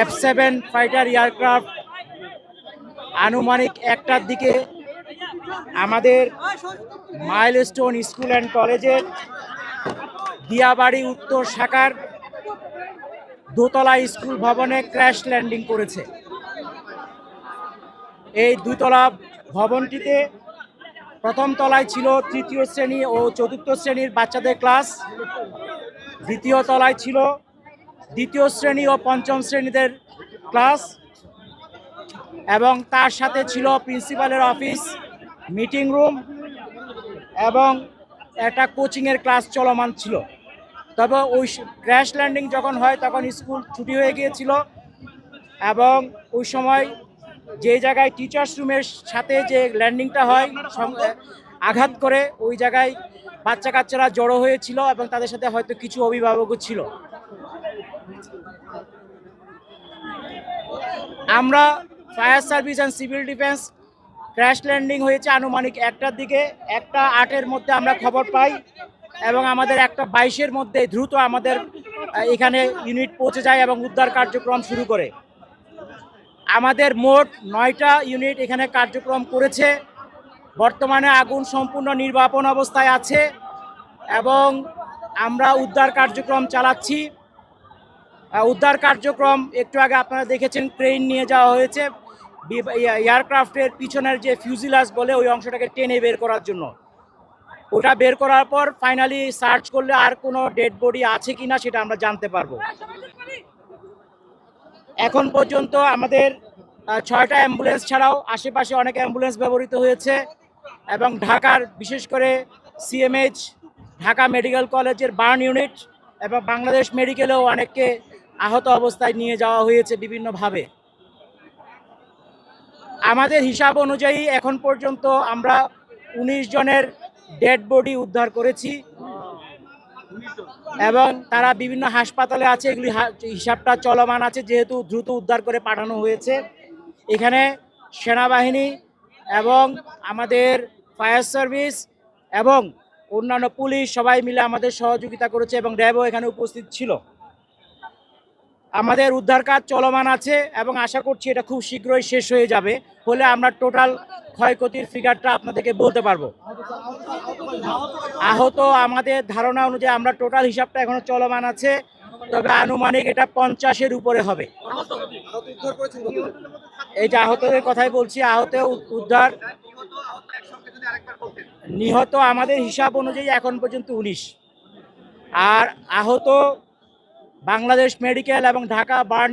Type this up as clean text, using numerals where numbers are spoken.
F7 fighter aircraft আনুমানিক 1টার দিকে আমাদের মাইলস্টোন স্কুল অ্যান্ড কলেজের দিয়াবাড়ি উত্তর শাখার দোতলা স্কুল ভবনে ক্র্যাশ ল্যান্ডিং করেছে। এই দুতলা ভবনটিতে প্রথম তলায় ছিল তৃতীয় শ্রেণী ও চতুর্থ শ্রেণীর বাচ্চাদের ক্লাস, দ্বিতীয় তলায় ছিল দ্বিতীয় শ্রেণী ও পঞ্চম শ্রেণীদের ক্লাস, এবং তার সাথে ছিল প্রিন্সিপালের অফিস, মিটিং রুম এবং একটা কোচিংয়ের ক্লাস চলমান ছিল। তবে ওই ক্র্যাশ ল্যান্ডিং যখন হয় তখন স্কুল ছুটি হয়ে গিয়েছিল, এবং ওই সময় যে জায়গায় টিচার্স রুমের সাথে যে ল্যান্ডিংটা হয় আঘাত করে ওই জায়গায় বাচ্চা কাচ্চারা জড়ো হয়েছিল এবং তাদের সাথে হয়তো কিছু অভিভাবকও ছিল। আমরা fire service and civil defence crash landing হয়েছে আনুমানিক 1টার দিকে, 1:08-এর মধ্যে আমরা খবর পাই এবং আমাদের 1:22-এর মধ্যে দ্রুত আমাদের এখানে ইউনিট পৌঁছে যায় এবং উদ্ধার কার্যক্রম শুরু করে। আমাদের মোট 9টা ইউনিট এখানে কার্যক্রম করেছে। বর্তমানে আগুন সম্পূর্ণ নির্বাপন অবস্থায় আছে এবং আমরা উদ্ধার কার্যক্রম চালাচ্ছি। উদ্ধার কার্যক্রম একটু আগে আপনারা দেখেছেন, ক্রেন নিয়ে যাওয়া হয়েছে এয়ারক্রাফটের পিছনের যে ফিউজিলাস বলে ওই অংশটাকে টেনে বের করার জন্য। ওটা বের করার পর ফাইনালি সার্চ করলে আর কোনো ডেড বডি আছে কিনা সেটা আমরা জানতে পারবো। এখন পর্যন্ত আমাদের 6টা অ্যাম্বুলেন্স ছাড়াও আশেপাশে অনেক অ্যাম্বুলেন্স ব্যবহৃত হয়েছে এবং ঢাকার বিশেষ করে সিএমএইচ, ঢাকা মেডিকেল কলেজের বার্ন ইউনিট এবং বাংলাদেশ মেডিকেলেও অনেককে আহত অবস্থায় নিয়ে যাওয়া হয়েছে বিভিন্নভাবে। আমাদের হিসাব অনুযায়ী এখন পর্যন্ত আমরা 19 জনের ডেড বডি উদ্ধার করেছি এবং তারা বিভিন্ন হাসপাতালে আছে। এগুলি হিসাবটা চলমান আছে, যেহেতু দ্রুত উদ্ধার করে পাঠানো হয়েছে। এখানে সেনাবাহিনী এবং আমাদের ফায়ার সার্ভিস এবং অন্যান্য পুলিশ সবাই মিলে আমাদের সহযোগিতা করেছে এবং র্যাবও এখানে উপস্থিত ছিল। আমাদের উদ্ধার কাজ চলমান আছে এবং আশা করছি এটা খুব শীঘ্রই শেষ হয়ে যাবে, হলে আমরা টোটাল ক্ষয়ক্ষতির ফিগারটা আপনাদেরকে বলতে পারবো। আহত আমাদের ধারণা অনুযায়ী আমরা টোটাল হিসাবটা এখনো চলমান আছে, তবে আনুমানিক এটা 50-এর উপরে হবে। এই যে আহতদের কথাই বলছি, আহত উদ্ধার, নিহত আমাদের হিসাব অনুযায়ী এখন পর্যন্ত 19, আর আহত বাংলাদেশ মেডিকেল এবং ঢাকা বার্ন